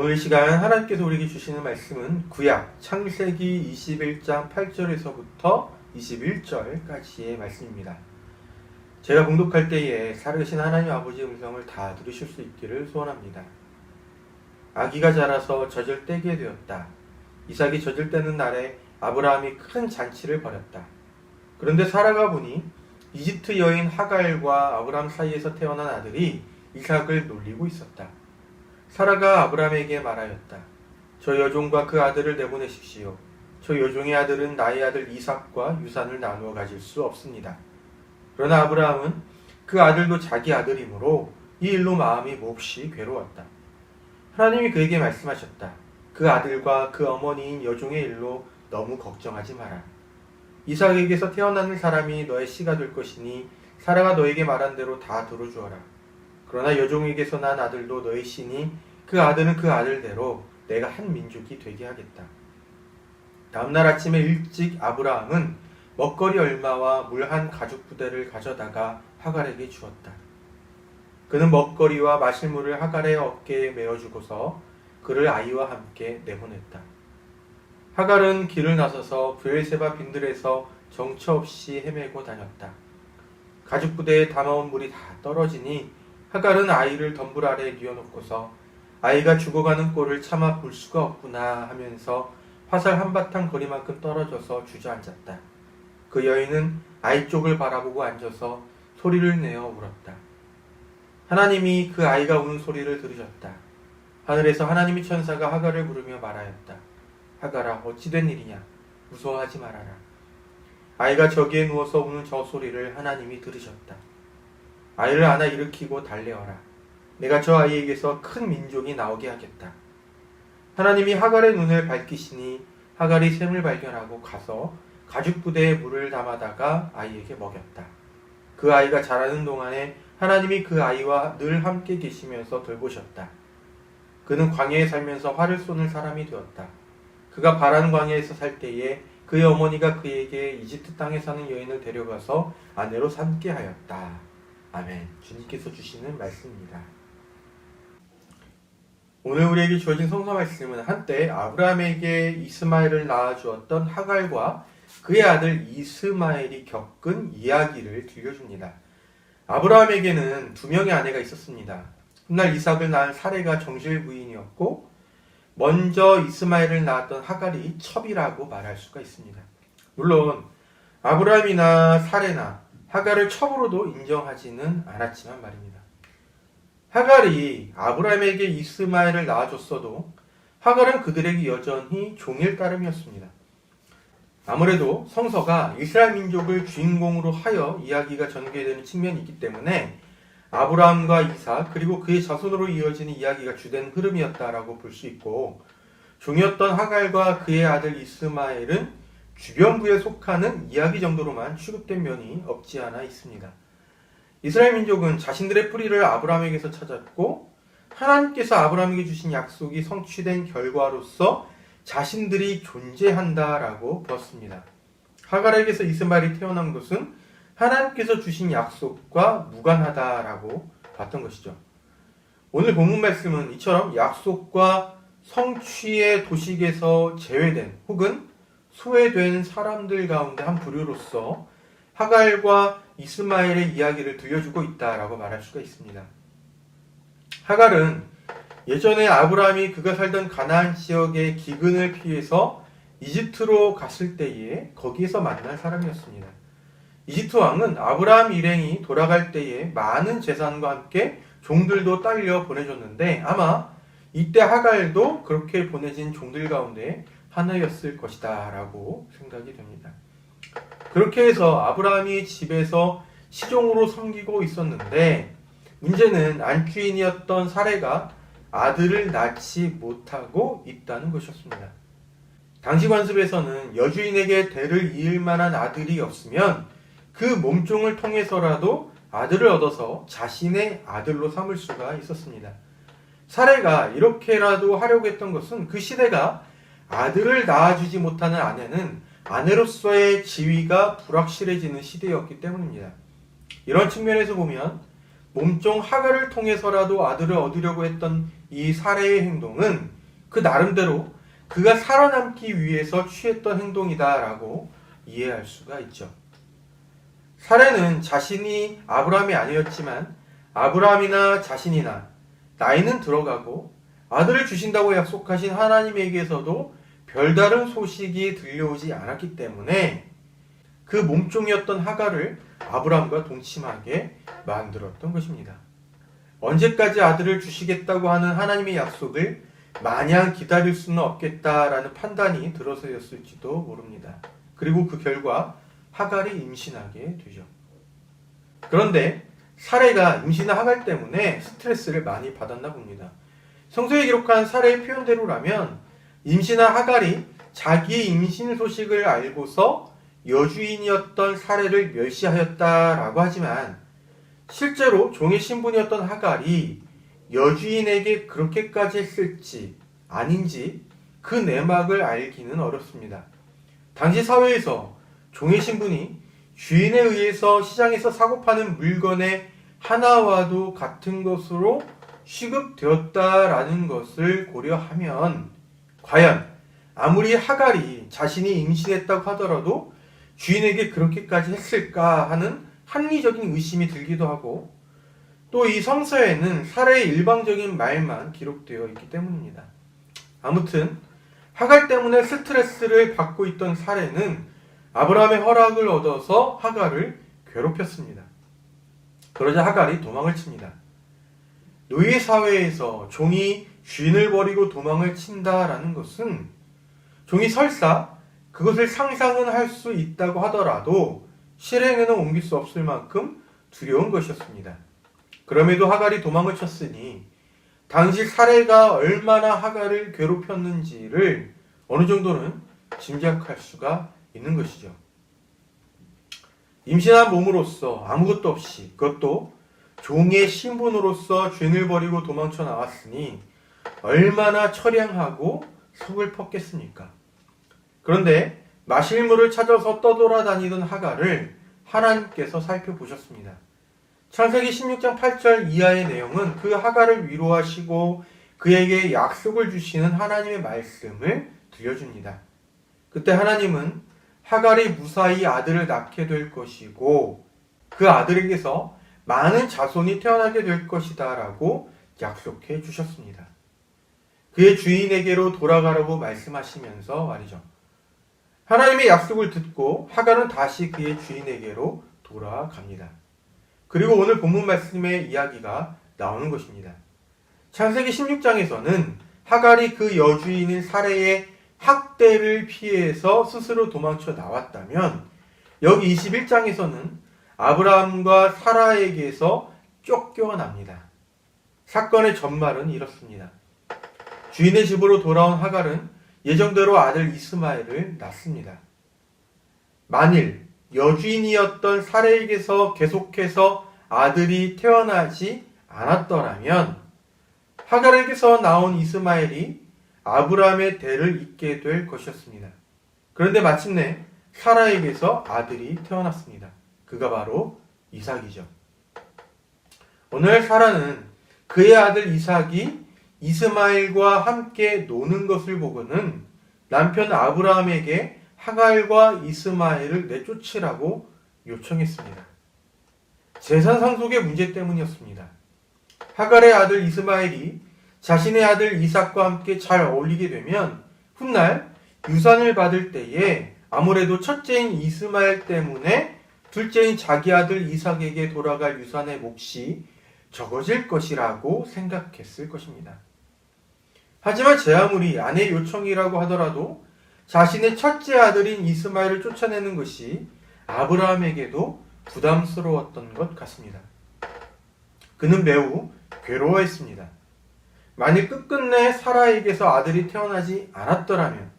오늘 이 시간 하나님께서 우리에게 주시는 말씀은 구약 창세기 21장 8절에서부터 21절까지의 말씀입니다. 제가 봉독할 때에 살아계신 하나님 아버지의 음성을 다 들으실 수 있기를 소원합니다. 아기가 자라서 젖을 떼게 되었다. 이삭이 젖을 떼는 날에 아브라함이 큰 잔치를 벌였다. 그런데 사라가 보니 이집트 여인 하갈과 아브라함 사이에서 태어난 아들이 이삭을 놀리고 있었다. 사라가 아브라함에게 말하였다. 저 여종과 그 아들을 내보내십시오. 저 여종의 아들은 나의 아들 이삭과 유산을 나누어 가질 수 없습니다. 그러나 아브라함은 그 아들도 자기 아들이므로 이 일로 마음이 몹시 괴로웠다. 하나님이 그에게 말씀하셨다. 그 아들과 그 어머니인 여종의 일로 너무 걱정하지 마라. 이삭에게서 태어나는 사람이 너의 씨가 될 것이니 사라가 너에게 말한 대로 다 들어주어라. 그러나 여종에게서 난 아들도 너의 씨니 그 아들은 그 아들대로 내가 한 민족이 되게 하겠다. 다음날 아침에 일찍 아브라함은 먹거리 얼마와 물 한 가죽 부대를 가져다가 하갈에게 주었다. 그는 먹거리와 마실 물을 하갈의 어깨에 메어주고서 그를 아이와 함께 내보냈다. 하갈은 길을 나서서 브엘세바 빈들에서 정처 없이 헤매고 다녔다. 가죽 부대에 담아온 물이 다 떨어지니 하갈은 아이를 덤불 아래에 뉘어놓고서 아이가 죽어가는 꼴을 차마 볼 수가 없구나 하면서 화살 한바탕 거리만큼 떨어져서 주저앉았다. 그 여인은 아이 쪽을 바라보고 앉아서 소리를 내어 울었다. 하나님이 그 아이가 우는 소리를 들으셨다. 하늘에서 하나님의 천사가 하갈을 부르며 말하였다. 하갈아, 어찌 된 일이냐? 무서워하지 말아라. 아이가 저기에 누워서 우는 저 소리를 하나님이 들으셨다. 아이를 안아 일으키고 달래어라. 내가 저 아이에게서 큰 민족이 나오게 하겠다. 하나님이 하갈의 눈을 밝히시니 하갈이 샘을 발견하고 가서 가죽 부대에 물을 담아다가 아이에게 먹였다. 그 아이가 자라는 동안에 하나님이 그 아이와 늘 함께 계시면서 돌보셨다. 그는 광야에 살면서 활을 쏘는 사람이 되었다. 그가 바란 광야에서 살 때에 그의 어머니가 그에게 이집트 땅에 사는 여인을 데려가서 아내로 삼게 하였다. 아멘. 주님께서 주시는 말씀입니다. 오늘 우리에게 주어진 성서 말씀은 한때 아브라함에게 이스마엘을 낳아주었던 하갈과 그의 아들 이스마엘이 겪은 이야기를 들려줍니다. 아브라함에게는 두 명의 아내가 있었습니다. 훗날 이삭을 낳은 사레가 정실 부인이었고 먼저 이스마엘을 낳았던 하갈이 첩이라고 말할 수가 있습니다. 물론 아브라함이나 사레나 하갈을 첩으로도 인정하지는 않았지만 말입니다. 하갈이 아브라함에게 이스마엘을 낳아줬어도 하갈은 그들에게 여전히 종일 따름이었습니다. 아무래도 성서가 이스라엘 민족을 주인공으로 하여 이야기가 전개되는 측면이 있기 때문에 아브라함과 이삭 그리고 그의 자손으로 이어지는 이야기가 주된 흐름이었다라고 볼 수 있고 종이었던 하갈과 그의 아들 이스마엘은 주변부에 속하는 이야기 정도로만 취급된 면이 없지 않아 있습니다. 이스라엘 민족은 자신들의 뿌리를 아브라함에게서 찾았고 하나님께서 아브라함에게 주신 약속이 성취된 결과로서 자신들이 존재한다라고 보았습니다. 하갈에게서 이스마엘이 태어난 것은 하나님께서 주신 약속과 무관하다라고 봤던 것이죠. 오늘 본문 말씀은 이처럼 약속과 성취의 도식에서 제외된 혹은 소외된 사람들 가운데 한 부류로서 하갈과 이스마엘의 이야기를 들려주고 있다라고 말할 수가 있습니다. 하갈은 예전에 아브라함이 그가 살던 가나안 지역의 기근을 피해서 이집트로 갔을 때에 거기에서 만난 사람이었습니다. 이집트 왕은 아브라함 일행이 돌아갈 때에 많은 재산과 함께 종들도 딸려 보내줬는데 아마 이때 하갈도 그렇게 보내진 종들 가운데 하나였을 것이다 라고 생각이 됩니다. 그렇게 해서 아브라함이 집에서 시종으로 섬기고 있었는데 문제는 안주인이었던 사레가 아들을 낳지 못하고 있다는 것이었습니다. 당시 관습에서는 여주인에게 대를 이을 만한 아들이 없으면 그 몸종을 통해서라도 아들을 얻어서 자신의 아들로 삼을 수가 있었습니다. 사레가 이렇게라도 하려고 했던 것은 그 시대가 아들을 낳아주지 못하는 아내는 아내로서의 지위가 불확실해지는 시대였기 때문입니다. 이런 측면에서 보면 몸종 하갈을 통해서라도 아들을 얻으려고 했던 이 사레의 행동은 그 나름대로 그가 살아남기 위해서 취했던 행동이다라고 이해할 수가 있죠. 사례는 자신이 아브라함이 아니었지만 아브라함이나 자신이나 나이는 들어가고 아들을 주신다고 약속하신 하나님에게서도 별다른 소식이 들려오지 않았기 때문에 그 몸종이었던 하갈을 아브라함과 동침하게 만들었던 것입니다. 언제까지 아들을 주시겠다고 하는 하나님의 약속을 마냥 기다릴 수는 없겠다라는 판단이 들어서였을지도 모릅니다. 그리고 그 결과 하갈이 임신하게 되죠. 그런데 사례가 임신한 하갈 때문에 스트레스를 많이 받았나 봅니다. 성서에 기록한 사례의 표현대로라면 임신한 하갈이 자기의 임신 소식을 알고서 여주인이었던 사례를 멸시하였다라고 하지만 실제로 종의 신분이었던 하갈이 여주인에게 그렇게까지 했을지 아닌지 그 내막을 알기는 어렵습니다. 당시 사회에서 종의 신분이 주인에 의해서 시장에서 사고 파는 물건의 하나와도 같은 것으로 취급되었다라는 것을 고려하면 과연 아무리 하갈이 자신이 임신했다고 하더라도 주인에게 그렇게까지 했을까 하는 합리적인 의심이 들기도 하고 또 이 성서에는 사례의 일방적인 말만 기록되어 있기 때문입니다. 아무튼 하갈 때문에 스트레스를 받고 있던 사례는 아브라함의 허락을 얻어서 하갈을 괴롭혔습니다. 그러자 하갈이 도망을 칩니다. 노예 사회에서 종이 주인을 버리고 도망을 친다라는 것은 종이 설사 그것을 상상은 할 수 있다고 하더라도 실행에는 옮길 수 없을 만큼 두려운 것이었습니다. 그럼에도 하갈이 도망을 쳤으니 당시 사례가 얼마나 하갈을 괴롭혔는지를 어느 정도는 짐작할 수가 있는 것이죠. 임신한 몸으로서 아무것도 없이 그것도 종의 신분으로서 주인을 버리고 도망쳐 나왔으니 얼마나 처량하고 서글펐겠습니까? 그런데 마실 물을 찾아서 떠돌아다니던 하갈을 하나님께서 살펴보셨습니다. 창세기 16장 8절 이하의 내용은 그 하갈을 위로하시고 그에게 약속을 주시는 하나님의 말씀을 들려줍니다. 그때 하나님은 하갈이 무사히 아들을 낳게 될 것이고 그 아들에게서 많은 자손이 태어나게 될 것이다 라고 약속해 주셨습니다. 그의 주인에게로 돌아가라고 말씀하시면서 말이죠. 하나님의 약속을 듣고 하갈은 다시 그의 주인에게로 돌아갑니다. 그리고 오늘 본문 말씀의 이야기가 나오는 것입니다. 창세기 16장에서는 하갈이 그 여주인인 사례의 학대를 피해서 스스로 도망쳐 나왔다면 여기 21장에서는 아브라함과 사라에게서 쫓겨납니다. 사건의 전말은 이렇습니다. 주인의 집으로 돌아온 하갈은 예정대로 아들 이스마엘을 낳습니다. 만일 여주인이었던 사레에게서 계속해서 아들이 태어나지 않았더라면 하갈에게서 나온 이스마엘이 아브라함의 대를 잇게 될 것이었습니다. 그런데 마침내 사라에게서 아들이 태어났습니다. 그가 바로 이삭이죠. 오늘 사라는 그의 아들 이삭이 이스마엘과 함께 노는 것을 보고는 남편 아브라함에게 하갈과 이스마엘을 내쫓으라고 요청했습니다. 재산 상속의 문제 때문이었습니다. 하갈의 아들 이스마엘이 자신의 아들 이삭과 함께 잘 어울리게 되면 훗날 유산을 받을 때에 아무래도 첫째인 이스마엘 때문에 둘째인 자기 아들 이삭에게 돌아갈 유산의 몫이 적어질 것이라고 생각했을 것입니다. 하지만 제 아무리 아내의 요청이라고 하더라도 자신의 첫째 아들인 이스마엘을 쫓아내는 것이 아브라함에게도 부담스러웠던 것 같습니다. 그는 매우 괴로워했습니다. 만일 끝끝내 사라에게서 아들이 태어나지 않았더라면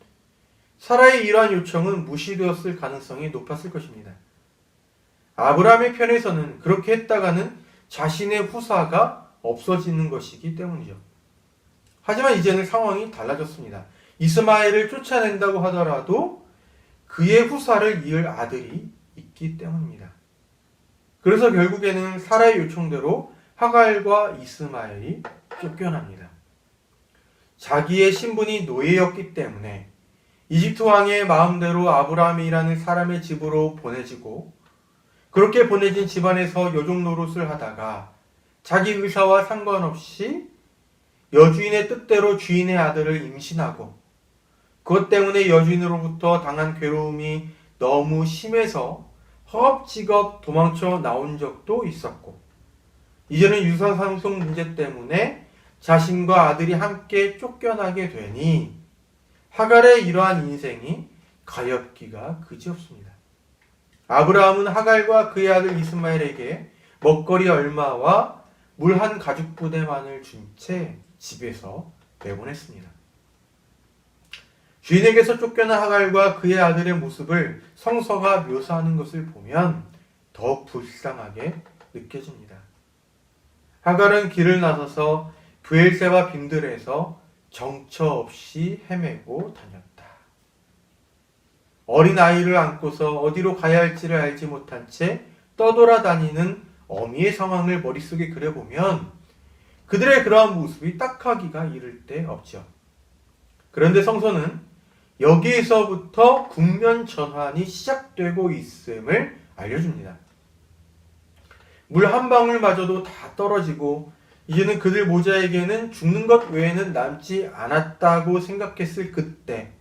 사라의 이러한 요청은 무시되었을 가능성이 높았을 것입니다. 아브라함의 편에서는 그렇게 했다가는 자신의 후사가 없어지는 것이기 때문이죠. 하지만 이제는 상황이 달라졌습니다. 이스마엘을 쫓아낸다고 하더라도 그의 후사를 이을 아들이 있기 때문입니다. 그래서 결국에는 사라의 요청대로 하갈과 이스마엘이 쫓겨납니다. 자기의 신분이 노예였기 때문에 이집트 왕의 마음대로 아브라함이라는 사람의 집으로 보내지고, 그렇게 보내진 집안에서 여종 노릇을 하다가 자기 의사와 상관없이 여주인의 뜻대로 주인의 아들을 임신하고, 그것 때문에 여주인으로부터 당한 괴로움이 너무 심해서 허겁지겁 도망쳐 나온 적도 있었고, 이제는 유사상속 문제 때문에 자신과 아들이 함께 쫓겨나게 되니 하갈의 이러한 인생이 가엾기가 그지없습니다. 아브라함은 하갈과 그의 아들 이스마엘에게 먹거리 얼마와 물 한 가죽 부대만을 준 채 집에서 내보냈습니다. 주인에게서 쫓겨난 하갈과 그의 아들의 모습을 성서가 묘사하는 것을 보면 더욱 불쌍하게 느껴집니다. 하갈은 길을 나서서 브엘세바 빈들에서 정처 없이 헤매고 다녔다. 어린 아이를 안고서 어디로 가야 할지를 알지 못한 채 떠돌아다니는 어미의 상황을 머릿속에 그려보면 그들의 그러한 모습이 딱하기가 이를 데 없죠. 그런데 성서는 여기에서부터 국면 전환이 시작되고 있음을 알려줍니다. 물 한 방울마저도 다 떨어지고 이제는 그들 모자에게는 죽는 것 외에는 남지 않았다고 생각했을 그때,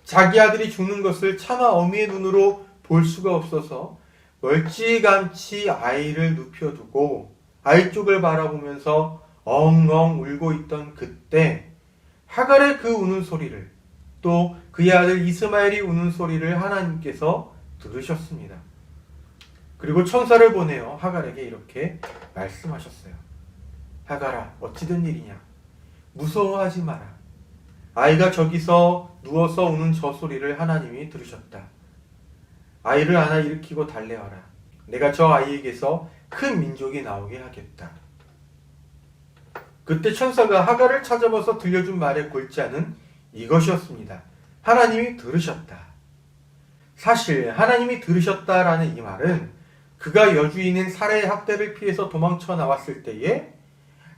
자기 아들이 죽는 것을 차마 어미의 눈으로 볼 수가 없어서 멀찌감치 아이를 눕혀두고 아이 쪽을 바라보면서 엉엉 울고 있던 그때, 하갈의 그 우는 소리를, 또 그의 아들 이스마엘이 우는 소리를 하나님께서 들으셨습니다. 그리고 천사를 보내어 하갈에게 이렇게 말씀하셨어요. 하갈아, 어찌 된 일이냐? 무서워하지 마라. 아이가 저기서 누워서 우는 저 소리를 하나님이 들으셨다. 아이를 안아 일으키고 달래어라. 내가 저 아이에게서 큰 민족이 나오게 하겠다. 그때 천사가 하갈을 찾아와서 들려준 말의 골자는 이것이었습니다. 하나님이 들으셨다. 사실 하나님이 들으셨다라는 이 말은 그가 여주인인 사례의 학대를 피해서 도망쳐 나왔을 때에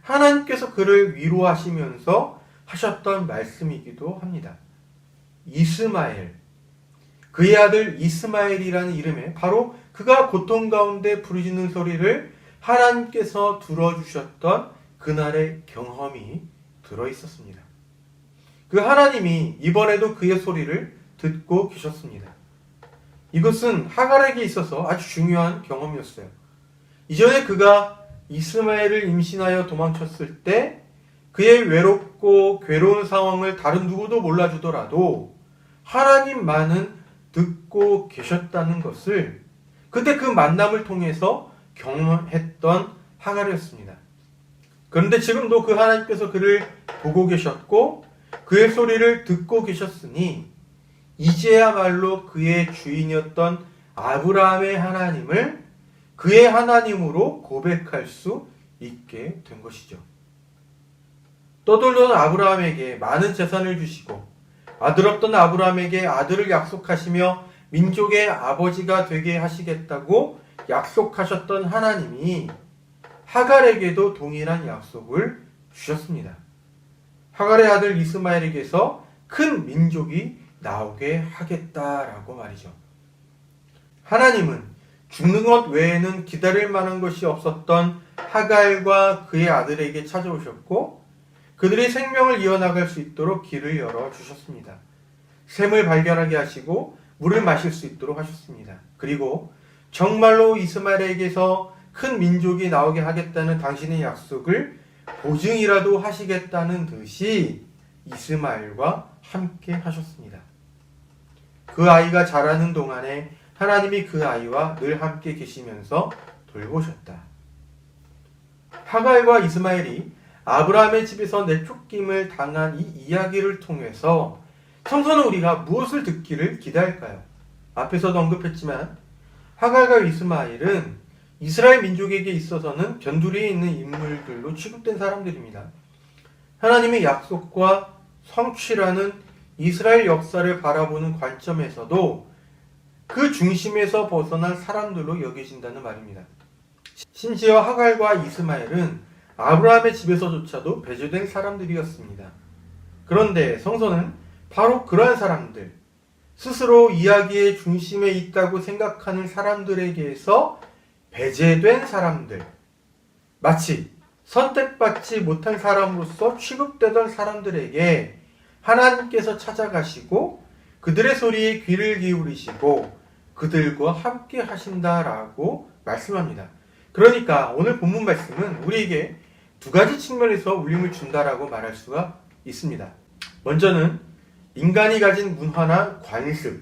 하나님께서 그를 위로하시면서 하셨던 말씀이기도 합니다. 이스마엘, 그의 아들 이스마엘이라는 이름에 바로 그가 고통 가운데 부르짖는 소리를 하나님께서 들어주셨던 그날의 경험이 들어있었습니다. 그 하나님이 이번에도 그의 소리를 듣고 계셨습니다. 이것은 하갈에게 있어서 아주 중요한 경험이었어요. 이전에 그가 이스마엘을 임신하여 도망쳤을 때 그의 외롭고 괴로운 상황을 다른 누구도 몰라주더라도 하나님만은 듣고 계셨다는 것을 그때 그 만남을 통해서 경험했던 하갈이었습니다. 그런데 지금도 그 하나님께서 그를 보고 계셨고 그의 소리를 듣고 계셨으니 이제야말로 그의 주인이었던 아브라함의 하나님을 그의 하나님으로 고백할 수 있게 된 것이죠. 떠돌던 아브라함에게 많은 재산을 주시고 아들 없던 아브라함에게 아들을 약속하시며 민족의 아버지가 되게 하시겠다고 약속하셨던 하나님이 하갈에게도 동일한 약속을 주셨습니다. 하갈의 아들 이스마엘에게서 큰 민족이 나오게 하겠다라고 말이죠. 하나님은 죽는 것 외에는 기다릴 만한 것이 없었던 하갈과 그의 아들에게 찾아오셨고 그들이 생명을 이어나갈 수 있도록 길을 열어주셨습니다. 샘을 발견하게 하시고 물을 마실 수 있도록 하셨습니다. 그리고 정말로 이스마엘에게서 큰 민족이 나오게 하겠다는 당신의 약속을 보증이라도 하시겠다는 듯이 이스마엘과 함께 하셨습니다. 그 아이가 자라는 동안에 하나님이 그 아이와 늘 함께 계시면서 돌보셨다. 하갈과 이스마엘이 아브라함의 집에서 내쫓김을 당한 이 이야기를 통해서 성서는 우리가 무엇을 듣기를 기대할까요? 앞에서도 언급했지만 하갈과 이스마엘은 이스라엘 민족에게 있어서는 변두리에 있는 인물들로 취급된 사람들입니다. 하나님의 약속과 성취라는 이스라엘 역사를 바라보는 관점에서도 그 중심에서 벗어난 사람들로 여겨진다는 말입니다. 심지어 하갈과 이스마엘은 아브라함의 집에서조차도 배제된 사람들이었습니다. 그런데 성서는 바로 그러한 사람들, 스스로 이야기의 중심에 있다고 생각하는 사람들에게서 배제된 사람들, 마치 선택받지 못한 사람으로서 취급되던 사람들에게 하나님께서 찾아가시고 그들의 소리에 귀를 기울이시고 그들과 함께 하신다라고 말씀합니다. 그러니까 오늘 본문 말씀은 우리에게 두 가지 측면에서 울림을 준다라고 말할 수가 있습니다. 먼저는 인간이 가진 문화나 관습,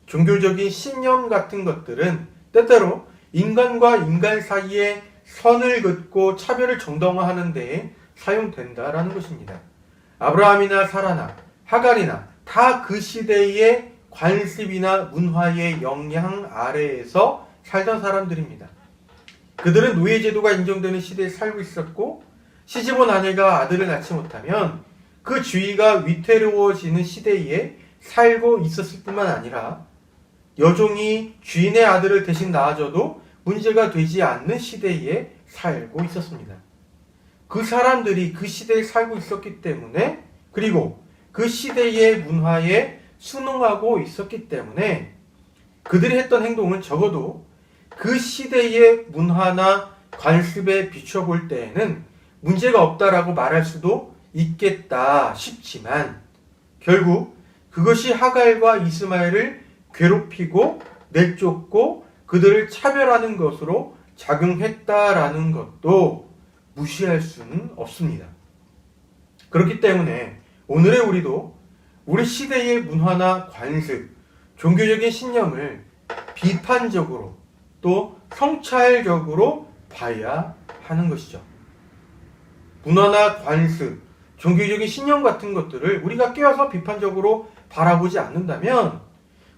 종교적인 신념 같은 것들은 때때로 인간과 인간 사이에 선을 긋고 차별을 정당화하는 데에 사용된다라는 것입니다. 아브라함이나 사라나 하갈이나 다 그 시대의 관습이나 문화의 영향 아래에서 살던 사람들입니다. 그들은 노예제도가 인정되는 시대에 살고 있었고 시집온 아내가 아들을 낳지 못하면 그 주위가 위태로워지는 시대에 살고 있었을 뿐만 아니라 여종이 주인의 아들을 대신 낳아줘도 문제가 되지 않는 시대에 살고 있었습니다. 그 사람들이 그 시대에 살고 있었기 때문에 그리고 그 시대의 문화에 순응하고 있었기 때문에 그들이 했던 행동은 적어도 그 시대의 문화나 관습에 비춰볼 때에는 문제가 없다라고 말할 수도 있겠다 싶지만 결국 그것이 하갈과 이스마엘을 괴롭히고 내쫓고 그들을 차별하는 것으로 작용했다라는 것도 무시할 수는 없습니다. 그렇기 때문에 오늘의 우리도 우리 시대의 문화나 관습, 종교적인 신념을 비판적으로 또 성찰적으로 봐야 하는 것이죠. 문화나 관습, 종교적인 신념 같은 것들을 우리가 깨어서 비판적으로 바라보지 않는다면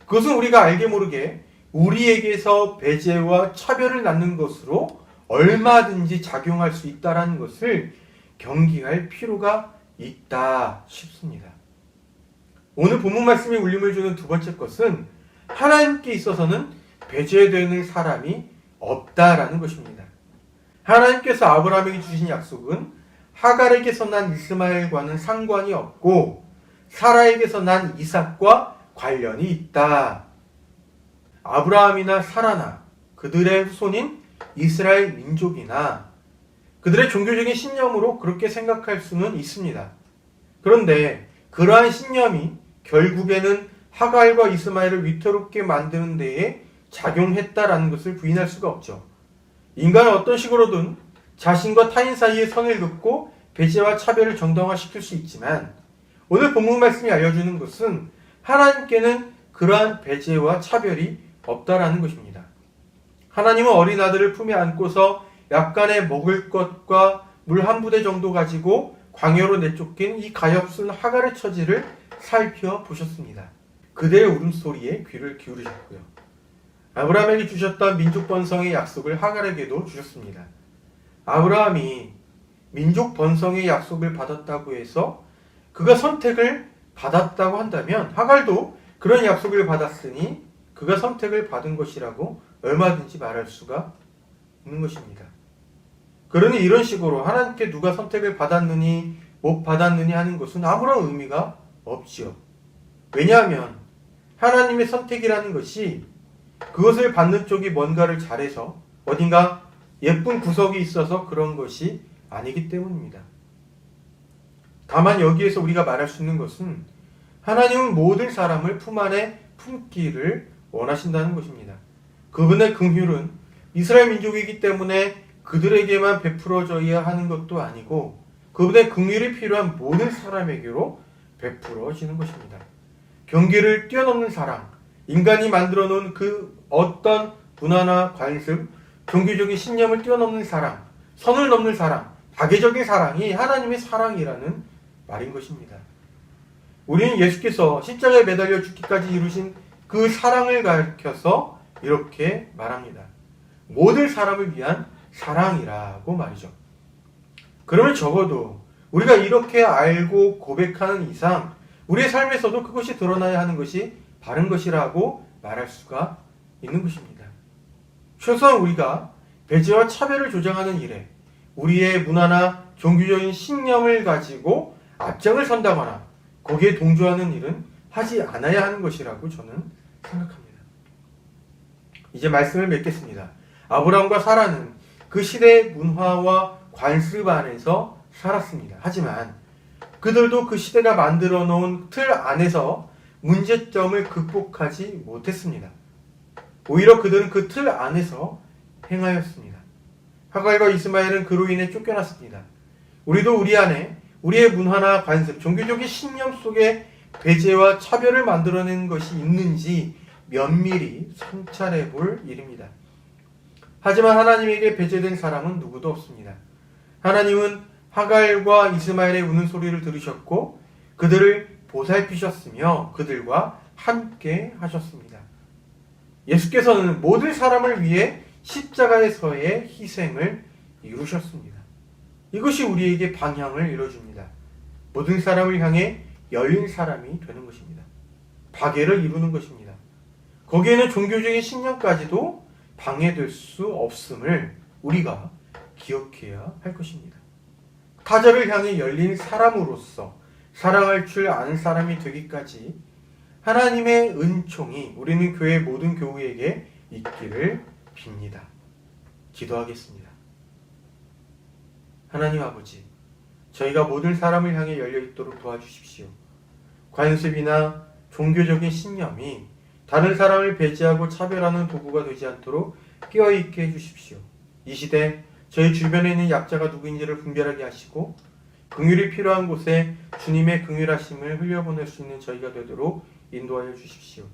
그것은 우리가 알게 모르게 우리에게서 배제와 차별을 낳는 것으로 얼마든지 작용할 수 있다는 것을 경계할 필요가 있다 싶습니다. 오늘 본문 말씀이 울림을 주는 두 번째 것은 하나님께 있어서는 배제되는 사람이 없다라는 것입니다. 하나님께서 아브라함에게 주신 약속은 하갈에게서 난 이스마엘과는 상관이 없고 사라에게서 난 이삭과 관련이 있다. 아브라함이나 사라나 그들의 후손인 이스라엘 민족이나 그들의 종교적인 신념으로 그렇게 생각할 수는 있습니다. 그런데 그러한 신념이 결국에는 하갈과 이스마엘을 위태롭게 만드는 데에 작용했다라는 것을 부인할 수가 없죠. 인간은 어떤 식으로든 자신과 타인 사이에 선을 긋고 배제와 차별을 정당화시킬 수 있지만 오늘 본문 말씀이 알려주는 것은 하나님께는 그러한 배제와 차별이 없다라는 것입니다. 하나님은 어린 아들을 품에 안고서 약간의 먹을 것과 물 한 부대 정도 가지고 광야로 내쫓긴 이 가엾은 하갈의 처지를 살펴보셨습니다. 그대의 울음소리에 귀를 기울이셨고요. 아브라함에게 주셨던 민족 번성의 약속을 하갈에게도 주셨습니다. 아브라함이 민족 번성의 약속을 받았다고 해서 그가 선택을 받았다고 한다면 하갈도 그런 약속을 받았으니 그가 선택을 받은 것이라고 얼마든지 말할 수가 있는 것입니다. 그러니 이런 식으로 하나님께 누가 선택을 받았느니 못 받았느니 하는 것은 아무런 의미가 없지요. 왜냐하면 하나님의 선택이라는 것이 그것을 받는 쪽이 뭔가를 잘해서 어딘가 예쁜 구석이 있어서 그런 것이 아니기 때문입니다. 다만 여기에서 우리가 말할 수 있는 것은 하나님은 모든 사람을 품 안에 품기를 원하신다는 것입니다. 그분의 긍휼은 이스라엘 민족이기 때문에 그들에게만 베풀어져야 하는 것도 아니고 그분의 긍휼이 필요한 모든 사람에게로 베풀어지는 것입니다. 경계를 뛰어넘는 사랑, 인간이 만들어 놓은 그 어떤 문화나 관습, 종교적인 신념을 뛰어넘는 사랑, 선을 넘는 사랑, 파괴적인 사랑이 하나님의 사랑이라는 말인 것입니다. 우리는 예수께서 십자가에 매달려 죽기까지 이루신 그 사랑을 가르쳐서 이렇게 말합니다. 모든 사람을 위한 사랑이라고 말이죠. 그러면 적어도 우리가 이렇게 알고 고백하는 이상 우리의 삶에서도 그것이 드러나야 하는 것이 바른 것이라고 말할 수가 있는 것입니다. 최소한 우리가 배제와 차별을 조장하는 일에 우리의 문화나 종교적인 신념을 가지고 앞장을 선다거나 거기에 동조하는 일은 하지 않아야 하는 것이라고 저는 생각합니다. 이제 말씀을 맺겠습니다. 아브라함과 사라는 그 시대의 문화와 관습 안에서 살았습니다. 하지만 그들도 그 시대가 만들어 놓은 틀 안에서 문제점을 극복하지 못했습니다. 오히려 그들은 그 틀 안에서 행하였습니다. 하갈과 이스마엘은 그로 인해 쫓겨났습니다. 우리도 우리 안에 우리의 문화나 관습, 종교적인 신념 속에 배제와 차별을 만들어낸 것이 있는지 면밀히 성찰해 볼 일입니다. 하지만 하나님에게 배제된 사람은 누구도 없습니다. 하나님은 하갈과 이스마엘의 우는 소리를 들으셨고 그들을 보살피셨으며 그들과 함께 하셨습니다. 예수께서는 모든 사람을 위해 십자가에서의 희생을 이루셨습니다. 이것이 우리에게 방향을 이뤄줍니다. 모든 사람을 향해 열린 사람이 되는 것입니다. 박애를 이루는 것입니다. 거기에는 종교적인 신념까지도 방해될 수 없음을 우리가 기억해야 할 것입니다. 타자를 향해 열린 사람으로서 사랑할 줄 아는 사람이 되기까지 하나님의 은총이 우리는 교회 모든 교우에게 있기를 빕니다. 기도하겠습니다. 하나님 아버지, 저희가 모든 사람을 향해 열려있도록 도와주십시오. 관습이나 종교적인 신념이 다른 사람을 배제하고 차별하는 도구가 되지 않도록 깨어있게 해주십시오. 이 시대 저희 주변에 있는 약자가 누구인지를 분별하게 하시고 긍휼이 필요한 곳에 주님의 긍휼하심을 흘려보낼 수 있는 저희가 되도록 인도하여 주십시오.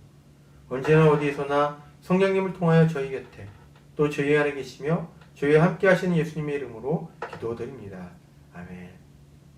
언제나 어디에서나 성령님을 통하여 저희 곁에 또 저희 안에 계시며 저희와 함께 하시는 예수님의 이름으로 기도드립니다. 아멘.